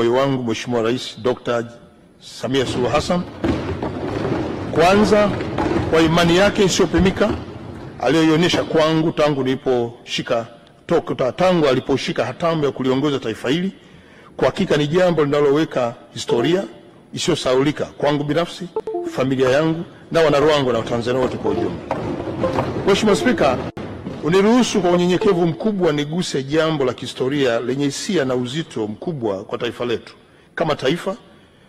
moyo wangu Mheshimiwa Rais Dr. Samia Suluhu Hassan, kwanza kwa imani yake isiyopimika aliyoionyesha kwangu tangu aliposhika hatamu ya kuliongoza taifa hili. Kwa hakika ni jambo linaloweka historia isiyosahaulika kwangu binafsi, familia yangu na wanaruangwa na Watanzania wote kwa ujumla. Mheshimiwa Spika, uniruhusu kwa unyenyekevu mkubwa niguse jambo la kihistoria lenye hisia na uzito mkubwa kwa taifa letu. Kama taifa,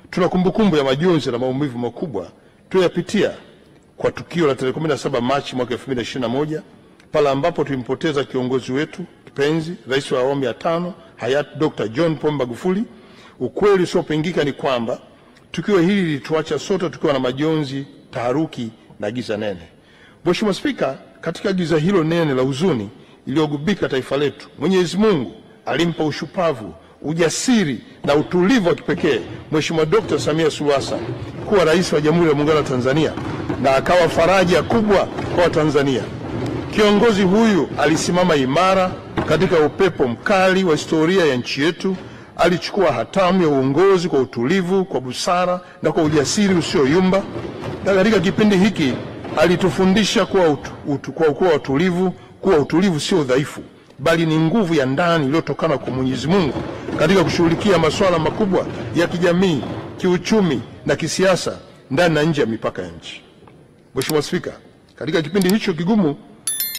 tuna kumbukumbu ya majonzi na maumivu makubwa tuliyopitia kwa tukio la tarehe 17 Machi mwaka 2021 pale ambapo tulimpoteza kiongozi wetu kipenzi, rais wa awamu ya 5 hayati Dr. John Pombe Magufuli. Ukweli usiopingika ni kwamba tukio hili lilituacha sote tukiwa na majonzi, taharuki na giza nene. Mheshimiwa Spika, katika giza hilo nene la huzuni iliyogubika taifa letu, Mwenyezi Mungu alimpa ushupavu, ujasiri na utulivu wa kipekee Mheshimiwa Dr. Samia Suluhu Hassan kuwa rais wa Jamhuri ya Muungano wa Tanzania, na akawa faraja kubwa kwa Tanzania. Kiongozi huyu alisimama imara katika upepo mkali wa historia ya nchi yetu. Alichukua hatamu ya uongozi kwa utulivu, kwa busara na kwa ujasiri usioyumba. Na katika kipindi hiki alitufundisha kuwa utulivu sio udhaifu, bali ni nguvu ya ndani iliyotokana kwa Mwenyezi Mungu katika kushughulikia masuala makubwa ya kijamii, kiuchumi na kisiasa ndani na nje ya mipaka ya nchi. Mheshimiwa Spika, katika kipindi hicho kigumu,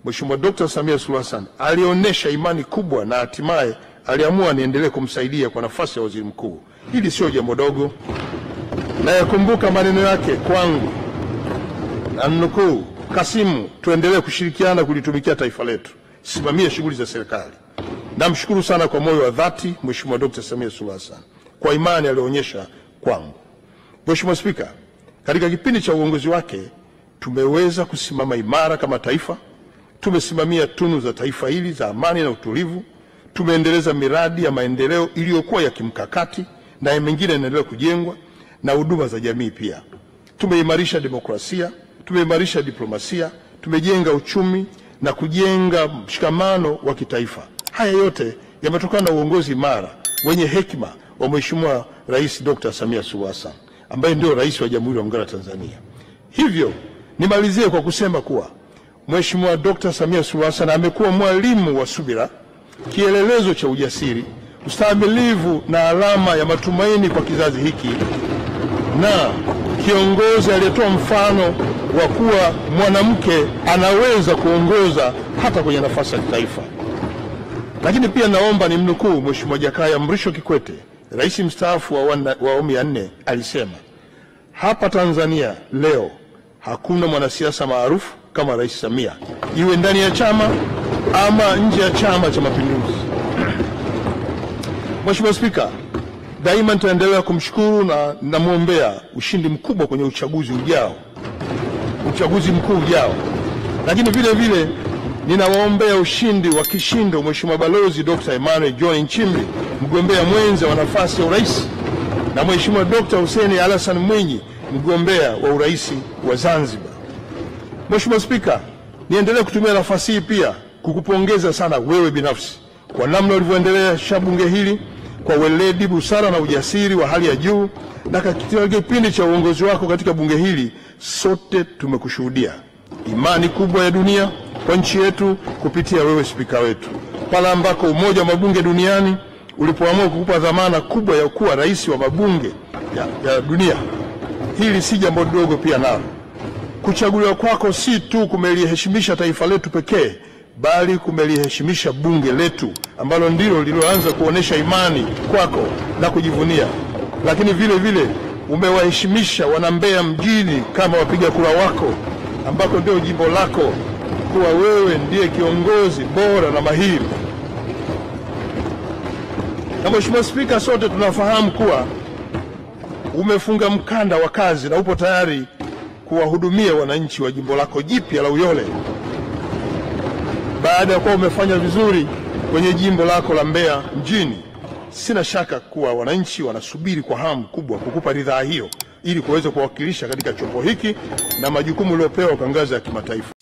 Mheshimiwa Dr. Samia Suluhu Hassan alionyesha imani kubwa na hatimaye aliamua niendelee kumsaidia kwa nafasi ya waziri mkuu. Hili sio jambo dogo. Na yakumbuka maneno yake kwangu, namnukuu: Kasimu, tuendelee kushirikiana kulitumikia taifa letu, simamia shughuli za serikali. Namshukuru sana kwa moyo wa dhati Mheshimiwa Dr. Samia Suluhu Hassan kwa imani aliyoonyesha kwangu. Mheshimiwa Spika, katika kipindi cha uongozi wake tumeweza kusimama imara kama taifa. Tumesimamia tunu za taifa hili za amani na utulivu. Tumeendeleza miradi ya maendeleo iliyokuwa ya kimkakati na mengine inaendelea kujengwa, na huduma za jamii pia. Tumeimarisha demokrasia, tumeimarisha diplomasia, tumejenga uchumi na kujenga mshikamano wa kitaifa. Haya yote yametokana na uongozi imara wenye hekima wa Mheshimiwa Rais Dr. Samia Suluhu Hassan ambaye ndio rais wa Jamhuri ya Muungano wa Tanzania. Hivyo nimalizie kwa kusema kuwa Mheshimiwa Dr. Samia Suluhu Hassan amekuwa mwalimu wa subira, kielelezo cha ujasiri, ustahimilivu na alama ya matumaini kwa kizazi hiki, na kiongozi aliyetoa mfano wa kuwa mwanamke anaweza kuongoza hata kwenye nafasi ya kitaifa. Lakini pia naomba nimnukuu Mheshimiwa Jakaya Mrisho Kikwete, rais mstaafu wa awamu ya 4, alisema, hapa Tanzania leo hakuna mwanasiasa maarufu kama Rais Samia, iwe ndani ya chama ama nje ya Chama cha Mapinduzi. Mheshimiwa Spika, daima nitaendelea kumshukuru na namwombea ushindi mkubwa kwenye uchaguzi mkuu ujao. Lakini vile vile ninawaombea ushindi wa kishindo Mheshimiwa Balozi Dr. Emmanuel John Nchimbi, mgombea mwenza wa nafasi ya urais, na Mheshimiwa Dr. Hussein Alasan Mwinyi, mgombea wa urais wa Zanzibar. Mheshimiwa Spika, niendelee kutumia nafasi hii pia kukupongeza sana wewe binafsi kwa namna ulivyoendelea bunge hili kwa weledi, busara na ujasiri wa hali ya juu. Na katika kipindi cha uongozi wako katika bunge hili, sote tumekushuhudia imani kubwa ya dunia kwa nchi yetu kupitia wewe spika wetu, pale ambako Umoja wa Mabunge Duniani ulipoamua kukupa dhamana kubwa ya kuwa rais wa mabunge ya dunia. Hili si jambo dogo pia nalo. Kuchaguliwa kwako si tu kumeliheshimisha taifa letu pekee, bali kumeliheshimisha bunge letu ambalo ndilo lililoanza kuonesha imani kwako na kujivunia. Lakini vile vile umewaheshimisha wana Mbeya mjini kama wapiga kura wako, ambako ndio jimbo lako, kuwa wewe ndiye kiongozi bora na mahiri. Na Mheshimiwa Spika, sote tunafahamu kuwa umefunga mkanda wa kazi na upo tayari kuwahudumia wananchi wa jimbo lako jipya la Uyole. Baada ya kuwa umefanya vizuri kwenye jimbo lako la Mbeya mjini, sina shaka kuwa wananchi wanasubiri kwa hamu kubwa kukupa ridhaa hiyo ili kuweza kuwakilisha katika chombo hiki na majukumu uliopewa kwa ngazi ya kimataifa.